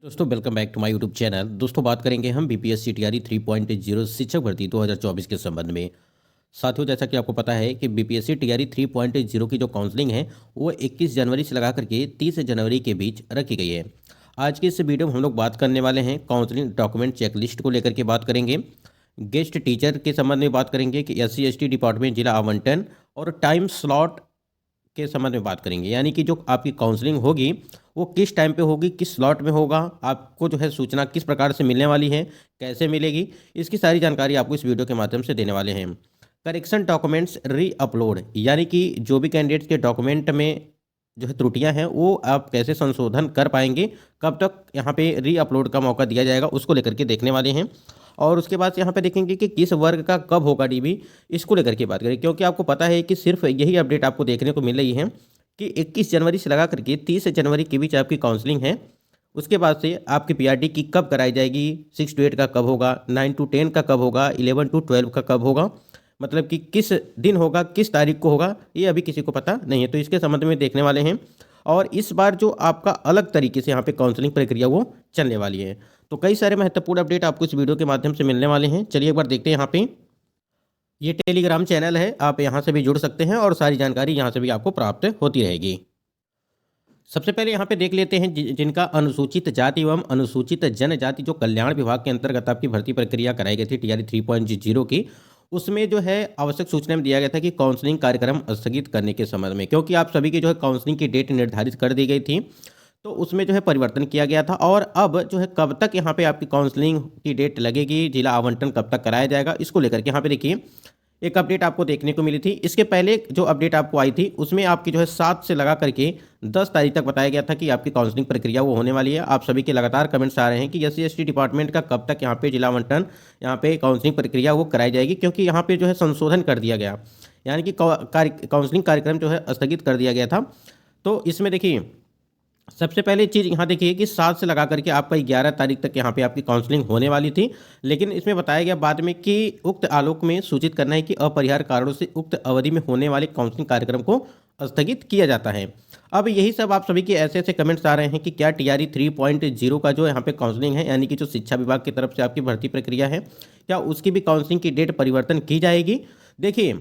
दोस्तों welcome back to my YouTube channel. दोस्तों बात करेंगे हम बीपीएससी टीआरई 3.0 शिक्षक भर्ती 2024 के संबंध में। साथियों, जैसा कि आपको पता है कि बीपीएससी टीआरई 3.0 की जो काउंसलिंग है वो 21 जनवरी से लगा करके 30 जनवरी के बीच रखी गई है। आज की इस वीडियो में हम लोग बात करने वाले हैं काउंसलिंग डॉक्यूमेंट चेकलिस्ट को लेकर के बात करेंगे। गेस्ट टीचर के संबंध में बात करेंगे कि SC/ST डिपार्टमेंट जिला आवंटन और टाइम स्लॉट के संबंध में बात करेंगे, यानी कि जो आपकी काउंसलिंग होगी वो किस टाइम पे होगी, किस स्लॉट में होगा, आपको जो है सूचना किस प्रकार से मिलने वाली है, कैसे मिलेगी, इसकी सारी जानकारी आपको इस वीडियो के माध्यम से देने वाले हैं। करेक्शन डॉक्यूमेंट्स री अपलोड, यानी कि जो भी कैंडिडेट्स के डॉक्यूमेंट में जो है त्रुटियां हैं वो आप कैसे संशोधन कर पाएंगे, कब तक यहाँ पे री अपलोड का मौका दिया जाएगा, उसको लेकर के देखने वाले हैं। और उसके बाद यहाँ पे देखेंगे कि किस वर्ग का कब होगा डीबी, इसको लेकर के बात करें, क्योंकि आपको पता है कि सिर्फ यही अपडेट आपको देखने को मिल रही है कि 21 जनवरी से लगा करके 30 जनवरी के बीच आपकी काउंसलिंग है। उसके बाद से आपकी पीआरटी की कब कराई जाएगी, 6 to 8 का कब होगा, 9 to 10 का कब होगा, 11 to 12 का कब होगा, मतलब कि किस दिन होगा, किस तारीख को होगा, ये अभी किसी को पता नहीं है। तो इसके संबंध में देखने वाले हैं। और इस बार जो आपका अलग तरीके से यहाँ पे काउंसलिंग प्रक्रिया वो चलने वाली है। तो कई सारे महत्वपूर्ण अपडेट आपको इस वीडियो के माध्यम से मिलने वाले हैं। चलिए एक बार देखते हैं। यहाँ पे ये टेलीग्राम चैनल है, आप यहाँ से भी जुड़ सकते हैं और सारी जानकारी यहाँ से भी आपको प्राप्त होती रहेगी। सबसे पहले यहाँ पे देख लेते हैं जिनका अनुसूचित जाति एवं अनुसूचित जनजाति जो कल्याण विभाग के अंतर्गत आपकी भर्ती प्रक्रिया कराई गई थी टीआरई 3.0 की, उसमें जो है आवश्यक सूचना में दिया गया था कि काउंसलिंग कार्यक्रम स्थगित करने के संबंध में, क्योंकि आप सभी की जो है काउंसलिंग की डेट निर्धारित कर दी गई थी, तो उसमें जो है परिवर्तन किया गया था। और अब जो है कब तक यहाँ पे आपकी काउंसलिंग की डेट लगेगी, जिला आवंटन कब तक कराया जाएगा, इसको लेकर के यहाँ पे देखिए एक अपडेट आपको देखने को मिली थी। इसके पहले जो अपडेट आपको आई थी उसमें आपकी जो है 7 से लगा करके 10 तारीख तक बताया गया था कि आपकी काउंसलिंग प्रक्रिया वो होने वाली है। आप सभी के लगातार कमेंट्स आ रहे हैं कि SC/ST डिपार्टमेंट का कब तक यहाँ पे जिला आवंटन, यहाँ पे काउंसलिंग प्रक्रिया वो कराई जाएगी, क्योंकि यहाँ पे जो है संशोधन कर दिया गया, यानी कि काउंसलिंग कार्यक्रम जो है स्थगित कर दिया गया था। तो इसमें देखिए सबसे पहले चीज़ यहाँ देखिए कि 7 से लगा करके आपका 11 तारीख तक यहाँ पे आपकी काउंसलिंग होने वाली थी, लेकिन इसमें बताया गया बाद में कि उक्त आलोक में सूचित करना है कि अपरिहार्य कारणों से उक्त अवधि में होने वाले काउंसलिंग कार्यक्रम को स्थगित किया जाता है। अब यही सब आप सभी के ऐसे ऐसे कमेंट्स आ रहे हैं कि क्या टीआरई 3.0 का जो यहाँ पे काउंसलिंग है, यानी कि जो शिक्षा विभाग की तरफ से आपकी भर्ती प्रक्रिया है, क्या उसकी भी काउंसलिंग की डेट परिवर्तन की जाएगी। देखिए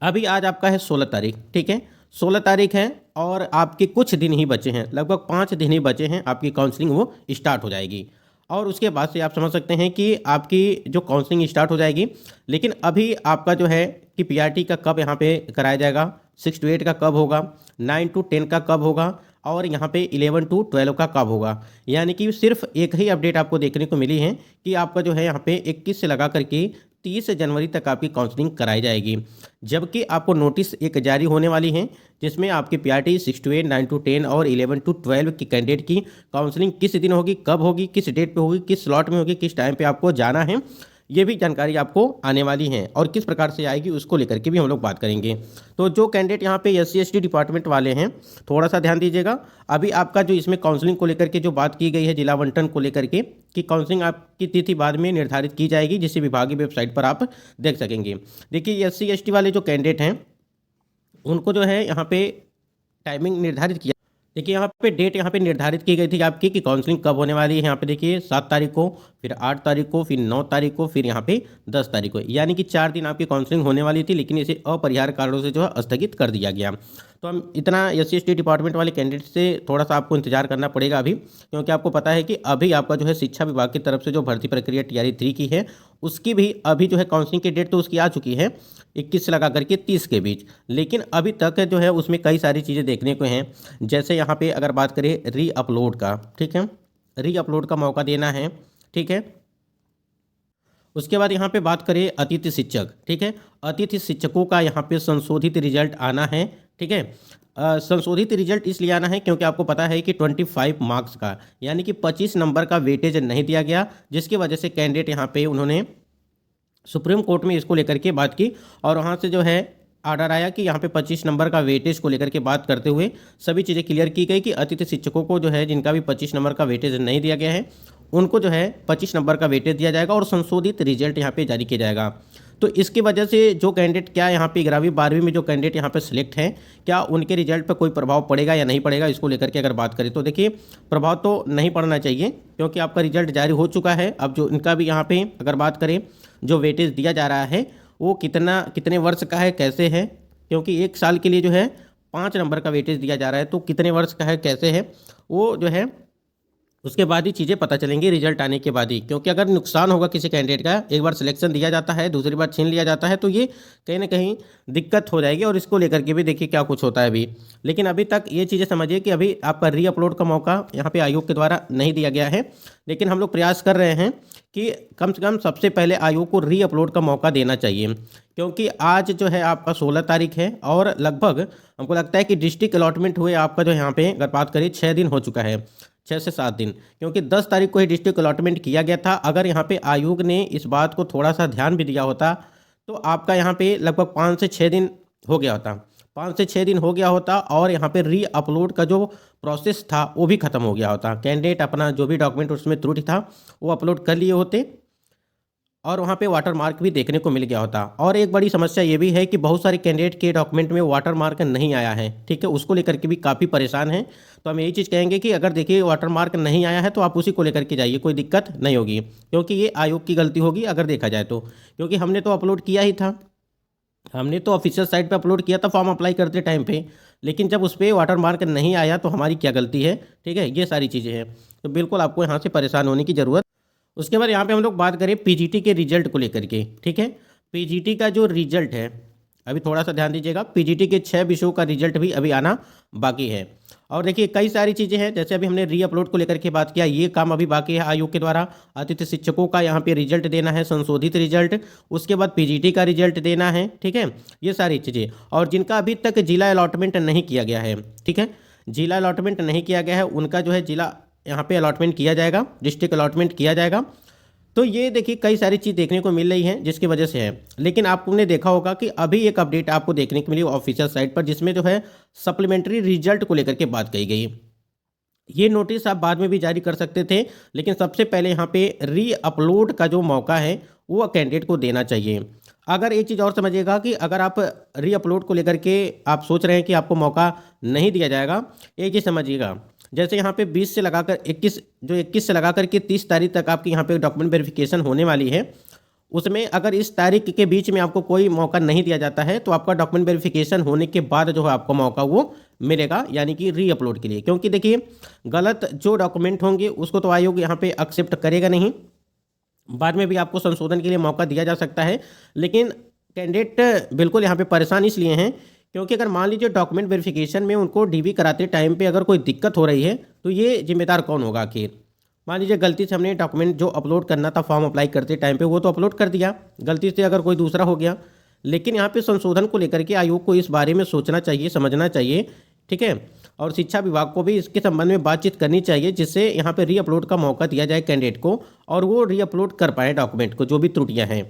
अभी आज आपका है 16 तारीख, ठीक है, 16 तारीख है और आपके कुछ दिन ही बचे हैं, लगभग 5 दिन ही बचे हैं, आपकी काउंसलिंग वो स्टार्ट हो जाएगी। और उसके बाद से आप समझ सकते हैं कि आपकी जो काउंसलिंग स्टार्ट हो जाएगी, लेकिन अभी आपका जो है कि पीआरटी का कब यहाँ पे कराया जाएगा, 6 to 8 का कब होगा, 9 to 10 का कब होगा और यहाँ पे 11 to 12 का कब होगा, यानी कि सिर्फ एक ही अपडेट आपको देखने को मिली है कि आपका जो है यहाँ पे 21 से लगा करके 30 जनवरी तक आपकी काउंसलिंग कराई जाएगी। जबकि आपको नोटिस एक जारी होने वाली है जिसमें आपकी पीआरटी 6 to 8, 9 to 10 और 11 to 12 की कैंडिडेट की काउंसलिंग किस दिन होगी, कब होगी, किस डेट पे होगी, किस स्लॉट में होगी, किस टाइम पे आपको जाना है, ये भी जानकारी आपको आने वाली है और किस प्रकार से आएगी उसको लेकर के भी हम लोग बात करेंगे। तो जो कैंडिडेट यहाँ पे SC/ST डिपार्टमेंट वाले हैं थोड़ा सा ध्यान दीजिएगा। अभी आपका जो इसमें काउंसलिंग को लेकर के जो बात की गई है जिला आवंटन को लेकर के कि काउंसलिंग आपकी तिथि बाद में निर्धारित की जाएगी, जिसे विभागीय वेबसाइट पर आप देख सकेंगे। देखिए SC/ST वाले जो कैंडिडेट हैं उनको जो है यहाँ पे टाइमिंग निर्धारित किया। देखिए यहाँ पे डेट यहाँ पे निर्धारित की गई थी आपकी कि काउंसलिंग कब होने वाली है। यहाँ पे देखिए 7 तारीख को, फिर 8 तारीख को, फिर 9 तारीख को, फिर यहाँ पे 10 तारीख को, यानी कि 4 दिन आपकी काउंसलिंग होने वाली थी, लेकिन इसे अपरिहार्य कारणों से जो है स्थगित कर दिया गया। तो हम इतना SC/ST डिपार्टमेंट वाले कैंडिडेट से थोड़ा सा आपको इंतजार करना पड़ेगा अभी, क्योंकि आपको पता है कि अभी आपका जो है शिक्षा विभाग की तरफ से जो भर्ती प्रक्रिया टीआरई 3 की है उसकी भी अभी जो है काउंसलिंग की डेट तो उसकी आ चुकी है 21 से लगा करके 30 के बीच, लेकिन अभी तक जो है उसमें कई सारी चीज़ें देखने को हैं। जैसे यहाँ पे अगर बात करें री अपलोड का, ठीक है, री अपलोड का मौका देना है, ठीक है। उसके बाद यहाँ पे बात करें अतिथि शिक्षक, ठीक है, अतिथि शिक्षकों का यहाँ पे संशोधित रिजल्ट आना है, ठीक है। संशोधित रिजल्ट इसलिए आना है क्योंकि आपको पता है कि 25 मार्क्स का, यानी कि 25 नंबर का वेटेज नहीं दिया गया, जिसकी वजह से कैंडिडेट यहाँ पे उन्होंने सुप्रीम कोर्ट में इसको लेकर के बात की और वहाँ से जो है ऑर्डर आया कि यहाँ पे 25 नंबर का वेटेज को लेकर के बात करते हुए सभी चीज़ें क्लियर की गई कि अतिथि शिक्षकों को जो है जिनका भी 25 नंबर का वेटेज नहीं दिया गया है उनको जो है 25 नंबर का वेटेज दिया जाएगा और संशोधित रिजल्ट यहाँ पे जारी किया जाएगा। तो इसकी वजह से जो कैंडिडेट क्या यहाँ पे 11वीं 12वीं में जो कैंडिडेट यहाँ पे सिलेक्ट हैं, क्या उनके रिजल्ट पर कोई प्रभाव पड़ेगा या नहीं पड़ेगा, इसको लेकर के अगर बात करें तो देखिए प्रभाव तो नहीं पड़ना चाहिए, क्योंकि आपका रिजल्ट जारी हो चुका है। अब जो इनका भी यहाँ पे अगर बात करें जो वेटेज दिया जा रहा है वो कितने वर्ष का है, कैसे है, क्योंकि 1 साल के लिए जो है 5 नंबर का वेटेज दिया जा रहा है, तो कितने वर्ष का है, कैसे है, वो जो है उसके बाद ही चीज़ें पता चलेंगी रिजल्ट आने के बाद ही। क्योंकि अगर नुकसान होगा किसी कैंडिडेट का, एक बार सिलेक्शन दिया जाता है दूसरी बार छीन लिया जाता है, तो ये कहीं ना कहीं दिक्कत हो जाएगी। और इसको लेकर के भी देखिए क्या कुछ होता है अभी। लेकिन अभी तक ये चीज़ें समझिए कि अभी आपका रीअपलोड का मौका यहाँ पे आयोग के द्वारा नहीं दिया गया है, लेकिन हम लोग प्रयास कर रहे हैं कि कम से कम सबसे पहले आयोग को रीअपलोड का मौका देना चाहिए। क्योंकि आज जो है आपका 16 तारीख है और लगभग हमको लगता है कि डिस्ट्रिक्ट अलॉटमेंट हुए आपका जो यहाँ पे अगर बात करें 6 दिन हो चुका है, 6 से 7 दिन, क्योंकि 10 तारीख को ही डिस्ट्रिक्ट अलॉटमेंट किया गया था। अगर यहाँ पे आयोग ने इस बात को थोड़ा सा ध्यान भी दिया होता तो आपका यहाँ पे लगभग 5 से 6 दिन हो गया होता, 5 से 6 दिन हो गया होता और यहाँ पे री अपलोड का जो प्रोसेस था वो भी ख़त्म हो गया होता। कैंडिडेट अपना जो भी डॉक्यूमेंट उसमें त्रुटि था वो अपलोड कर लिए होते और वहाँ पे वाटर मार्क भी देखने को मिल गया होता। और एक बड़ी समस्या ये भी है कि बहुत सारे कैंडिडेट के डॉक्यूमेंट में वाटर मार्क नहीं आया है, ठीक है, उसको लेकर के भी काफ़ी परेशान हैं। तो हम यही चीज़ कहेंगे कि अगर देखिए वाटर मार्क नहीं आया है तो आप उसी को लेकर के जाइए, कोई दिक्कत नहीं होगी, क्योंकि ये आयोग की गलती होगी अगर देखा जाए तो। क्योंकि हमने तो अपलोड किया ही था, हमने तो ऑफिशियल साइट पे अपलोड किया था फॉर्म अप्लाई करते टाइम पे, लेकिन जब उस पर वाटर मार्क नहीं आया तो हमारी क्या गलती है, ठीक है, ये सारी चीज़ें हैं। तो बिल्कुल आपको यहाँ से परेशान होने की ज़रूरत। उसके बाद यहाँ पे हम लोग बात करें पीजीटी के रिजल्ट को लेकर के, ठीक है। पीजीटी का जो रिजल्ट है अभी थोड़ा सा ध्यान दीजिएगा, पीजीटी के 6 विषयों का रिजल्ट भी अभी आना बाकी है। और देखिए कई सारी चीज़ें हैं, जैसे अभी हमने रीअपलोड को लेकर के बात किया, ये काम अभी बाकी है आयोग के द्वारा। अतिथि शिक्षकों का यहाँ पे रिजल्ट देना है, संशोधित रिजल्ट, उसके बाद पीजीटी का रिजल्ट देना है, ठीक है, ये सारी चीज़ें। और जिनका अभी तक जिला अलॉटमेंट नहीं किया गया है, ठीक है, जिला अलॉटमेंट नहीं किया गया है उनका जो है जिला यहाँ पे अलॉटमेंट किया जाएगा, डिस्ट्रिक्ट अलॉटमेंट किया जाएगा। तो ये देखिए कई सारी चीज़ देखने को मिल रही हैं जिसकी वजह से है। लेकिन आपने देखा होगा कि अभी एक अपडेट आपको देखने को मिली ऑफिशियल साइट पर, जिसमें जो है सप्लीमेंट्री रिजल्ट को लेकर के बात कही गई। ये नोटिस आप बाद में भी जारी कर सकते थे, लेकिन सबसे पहले यहाँ पे री अपलोड का जो मौका है वो कैंडिडेट को देना चाहिए। अगर एक चीज़ और समझिएगा कि अगर आप री अपलोड को लेकर के आप सोच रहे हैं कि आपको मौका नहीं दिया जाएगा, एक चीज़ समझिएगा, जैसे यहाँ पे 20 से लगाकर 21 से लगाकर के 30 तारीख तक आपकी यहाँ पे डॉक्यूमेंट वेरिफिकेशन होने वाली है, उसमें अगर इस तारीख के बीच में आपको कोई मौका नहीं दिया जाता है तो आपका डॉक्यूमेंट वेरिफिकेशन होने के बाद जो है आपको मौका वो मिलेगा, यानी कि री अपलोड के लिए। क्योंकि देखिए गलत जो डॉक्यूमेंट होंगे उसको तो आयोग यहाँ पे एक्सेप्ट करेगा नहीं, बाद में भी आपको संशोधन के लिए मौका दिया जा सकता है। लेकिन कैंडिडेट बिल्कुल यहाँ पे परेशान इसलिए हैं क्योंकि अगर मान लीजिए डॉक्यूमेंट वेरिफिकेशन में उनको डीवी कराते टाइम पे अगर कोई दिक्कत हो रही है तो ये जिम्मेदार कौन होगा आखिर। मान लीजिए गलती से हमने डॉक्यूमेंट जो अपलोड करना था फॉर्म अप्लाई करते टाइम पे वो तो अपलोड कर दिया, गलती से अगर कोई दूसरा हो गया, लेकिन यहाँ पे संशोधन को लेकर के आयोग को इस बारे में सोचना चाहिए, समझना चाहिए, ठीक है। और शिक्षा विभाग को भी इसके संबंध में बातचीत करनी चाहिए, जिससे यहाँ पे री अपलोड का मौका दिया जाए कैंडिडेट को और वो री अपलोड कर पाए डॉक्यूमेंट को जो भी त्रुटियाँ हैं।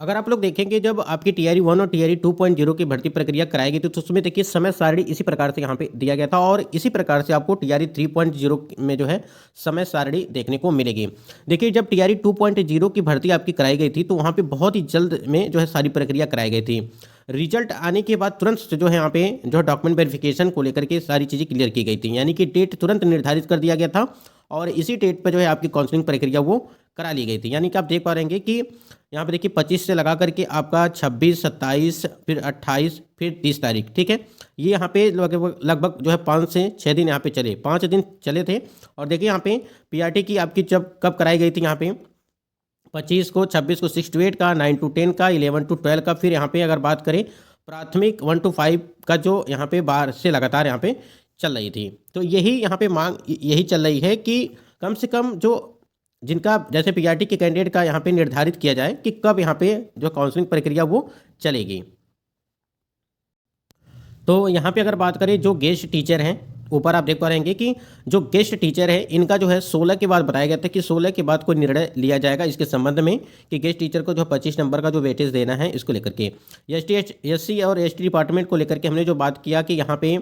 अगर आप लोग देखेंगे जब आपकी टीआरई 1 और टीआरई 2.0 की भर्ती प्रक्रिया कराई गई थी तो उसमें देखिए समय सारणी इसी प्रकार से यहाँ पे दिया गया था और इसी प्रकार से आपको टीआरई 3.0 में जो है समय सारणी देखने को मिलेगी। देखिए जब टीआरई 2.0 की भर्ती आपकी कराई गई थी तो वहाँ पे बहुत ही जल्द में जो है सारी प्रक्रिया कराई गई थी। रिजल्ट आने के बाद तुरंत जो है यहाँ पे जो डॉक्यूमेंट वेरिफिकेशन को लेकर के सारी चीज़ें क्लियर की गई थी, यानी कि डेट तुरंत निर्धारित कर दिया गया था और इसी डेट पर जो है आपकी काउंसलिंग प्रक्रिया वो करा ली गई थी। यानी कि आप देख पा रहे हैं कि यहाँ पे देखिए 25 से लगा करके आपका 26, 27, फिर 28, फिर 30 तारीख, ठीक है। ये यहाँ पे लगभग जो है 5 से 6 दिन यहाँ पे चले, 5 दिन चले थे। और देखिए यहाँ पे पीआरटी की आपकी जब कब कराई गई थी, यहाँ पे 25 को, 26 को 6 to 8 का, 9 to 10 का, 11 to 12 का। फिर यहाँ पे अगर बात करें प्राथमिक 1 to 5 का जो यहाँ पे बाहर से लगातार यहाँ पे चल रही थी। तो यही यहाँ पे मांग यही चल रही है कि कम से कम जो जिनका जैसे पीआरटी के कैंडिडेट का यहाँ पे निर्धारित किया जाए कि कब यहाँ पे जो काउंसलिंग प्रक्रिया वो चलेगी। तो यहाँ पे अगर बात करें जो गेस्ट टीचर हैं, ऊपर आप देख पा रहे हैं कि जो गेस्ट टीचर है इनका जो है 16 के बाद बताया गया था कि 16 के बाद कोई निर्णय लिया जाएगा इसके संबंध में कि गेस्ट टीचर को जो 25 नंबर का जो वेटेज देना है इसको लेकर के। एससी और एसटी डिपार्टमेंट को लेकर के हमने जो बात किया कि यहाँ पे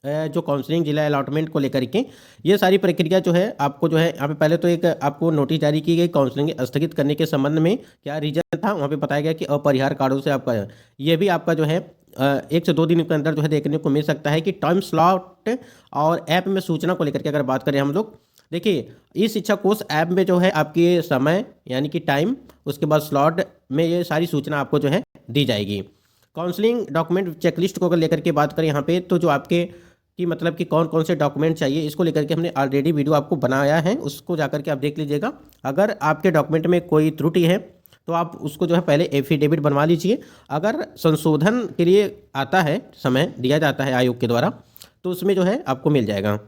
जो काउंसलिंग जिला अलॉटमेंट को लेकर के ये सारी प्रक्रिया जो है आपको जो है यहाँ पे पहले तो एक आपको नोटिस जारी की गई काउंसलिंग स्थगित करने के संबंध में क्या रीजन था, वहाँ पे बताया गया कि अपरिहार्य कारणों से आपका ये भी आपका जो है 1 से 2 दिन के अंदर जो है देखने को मिल सकता है कि टाइम स्लॉट और ऐप में सूचना को लेकर के अगर बात करें हम लोग, देखिए इस शिक्षा कोर्स ऐप में जो है आपके समय यानी कि टाइम, उसके बाद स्लॉट में ये सारी सूचना आपको जो है दी जाएगी। काउंसलिंग डॉक्यूमेंट चेकलिस्ट को अगर लेकर के बात करें यहाँ पे, तो जो आपके कि मतलब कि कौन कौन से डॉक्यूमेंट चाहिए इसको लेकर के हमने ऑलरेडी वीडियो आपको बनाया है, उसको जाकर के आप देख लीजिएगा। अगर आपके डॉक्यूमेंट में कोई त्रुटि है तो आप उसको जो है पहले एफिडेविट बनवा लीजिए। अगर संशोधन के लिए आता है, समय दिया जाता है आयोग के द्वारा, तो उसमें जो है आपको मिल जाएगा,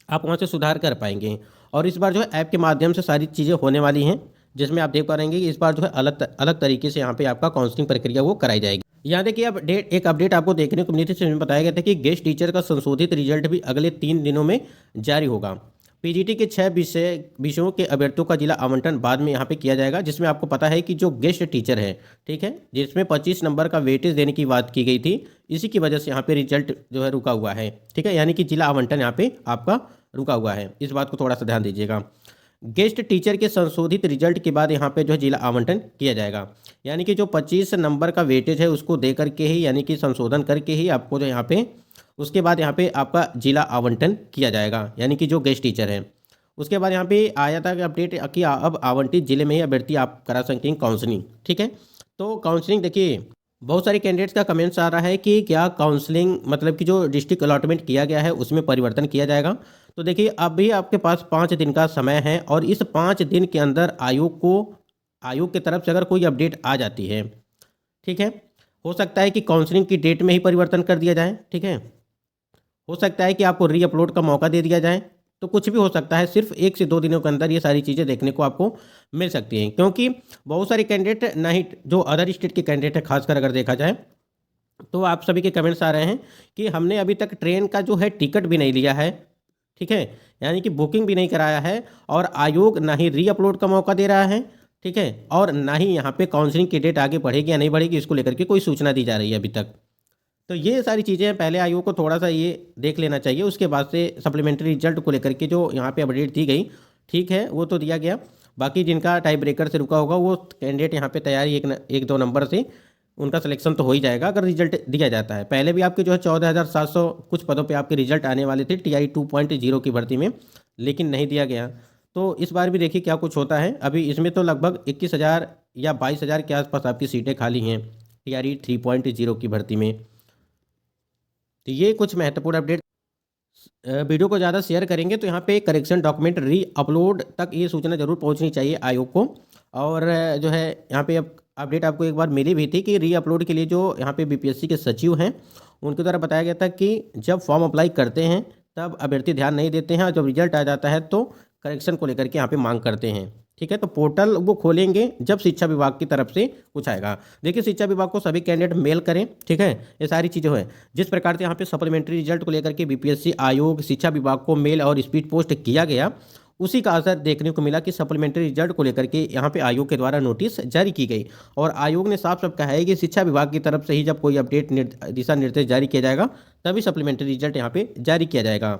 आप वहाँ से सुधार कर पाएंगे। और इस बार जो है ऐप के माध्यम से सारी चीज़ें होने वाली हैं, जिसमें आप देख पा रहेंगे कि इस बार जो है अलग अलग तरीके से यहाँ पे आपका काउंसलिंग प्रक्रिया वो कराई जाएगी। यहाँ देखिए अब एक अपडेट आपको देखने को मिली थी, जिसमें बताया गया था कि गेस्ट टीचर का संशोधित रिजल्ट भी अगले 3 दिनों में जारी होगा। पीजीटी के 6 विषयों के अभ्यर्थियों का जिला आवंटन बाद में यहाँ पे किया जाएगा, जिसमें आपको पता है कि जो गेस्ट टीचर है, ठीक है, जिसमें 25 नंबर का वेटेज देने की बात की गई थी, इसी की वजह से यहाँ पे रिजल्ट जो है रुका हुआ है, ठीक है, यानी कि जिला आवंटन यहाँ पे आपका रुका हुआ है। इस बात को थोड़ा सा ध्यान दीजिएगा। गेस्ट टीचर के संशोधित रिजल्ट के बाद यहाँ पे जो है जिला आवंटन किया जाएगा, यानी कि जो 25 नंबर का वेटेज है उसको दे करके ही, यानी कि संशोधन करके ही आपको जो यहाँ पे उसके बाद यहाँ पे आपका जिला आवंटन किया जाएगा, यानी कि जो गेस्ट टीचर है। उसके बाद यहाँ पे आया था कि अपडेट कि अब आवंटित जिले में ही अभ्यर्थी आप करा सकेंगे काउंसलिंग, ठीक है। तो काउंसलिंग देखिए बहुत सारे कैंडिडेट्स का कमेंट्स आ रहा है कि क्या काउंसलिंग मतलब कि जो डिस्ट्रिक्ट अलॉटमेंट किया गया है उसमें परिवर्तन किया जाएगा। तो देखिए अभी आपके पास 5 दिन का समय है, और इस 5 दिन के अंदर आयोग की तरफ से अगर कोई अपडेट आ जाती है, ठीक है, हो सकता है कि काउंसलिंग की डेट में ही परिवर्तन कर दिया जाए, ठीक है, हो सकता है कि आपको री अपलोड का मौका दे दिया जाए, तो कुछ भी हो सकता है। सिर्फ 1 से 2 दिनों के अंदर ये सारी चीज़ें देखने को आपको मिल सकती हैं, क्योंकि बहुत सारे कैंडिडेट नहीं, जो अदर स्टेट के कैंडिडेट है खासकर अगर देखा जाए, तो आप सभी के कमेंट्स आ रहे हैं कि हमने अभी तक ट्रेन का जो है टिकट भी नहीं लिया है, ठीक है, यानी कि बुकिंग भी नहीं कराया है, और आयोग ना ही री अपलोड का मौका दे रहा है, ठीक है, और ना ही यहाँ पे काउंसलिंग की डेट आगे बढ़ेगी या नहीं बढ़ेगी इसको लेकर के कोई सूचना दी जा रही है अभी तक। तो ये सारी चीज़ें पहले आयोग को थोड़ा सा ये देख लेना चाहिए, उसके बाद से सप्लीमेंट्री रिजल्ट को लेकर के जो यहाँ पे अपडेट दी गई, ठीक है, वो तो दिया गया। बाकी जिनका टाई ब्रेकर से रुका होगा वो कैंडिडेट यहाँ पे तैयारी 1-2 नंबर से उनका सिलेक्शन तो हो ही जाएगा अगर रिजल्ट दिया जाता है। पहले भी आपके जो है 14,700 कुछ पदों पे आपके रिजल्ट आने वाले थे TI 2.0 की भर्ती में, लेकिन नहीं दिया गया। तो इस बार भी देखिए क्या कुछ होता है। अभी इसमें तो लगभग 21,000 या 22,000 के आसपास आपकी सीटें खाली हैं TI 3.0 की भर्ती में। तो ये कुछ महत्वपूर्ण अपडेट। वीडियो को ज़्यादा शेयर करेंगे तो यहाँ पे करेक्शन डॉक्यूमेंट री अपलोड तक ये सूचना जरूर पहुँचनी चाहिए आयोग को। और जो है यहाँ पे अब अपडेट आपको एक बार मिली भी थी कि री अपलोड के लिए जो यहाँ पे BPSC के सचिव हैं उनके द्वारा बताया गया था कि जब फॉर्म अप्लाई करते हैं तब अभ्यर्थी ध्यान नहीं देते हैं, और जब रिजल्ट आ जाता है तो करेक्शन को लेकर के यहाँ पे मांग करते हैं, ठीक है। तो पोर्टल वो खोलेंगे जब शिक्षा विभाग की तरफ से कुछ आएगा। देखिए शिक्षा विभाग को सभी कैंडिडेट मेल करें, ठीक है, ये सारी चीज़ें हैं। जिस प्रकार से यहाँ पे सप्लीमेंट्री रिजल्ट को लेकर के BPSC आयोग शिक्षा विभाग को मेल और स्पीड पोस्ट किया गया, उसी का असर देखने को मिला कि सप्लीमेंट्री रिजल्ट को लेकर के यहाँ पे आयोग के द्वारा नोटिस जारी की गई, और आयोग ने साफ साफ कहा है कि शिक्षा विभाग की तरफ से ही जब कोई अपडेट दिशा निर्देश जारी किया जाएगा तभी सप्लीमेंट्री रिजल्ट यहाँ पे जारी किया जाएगा।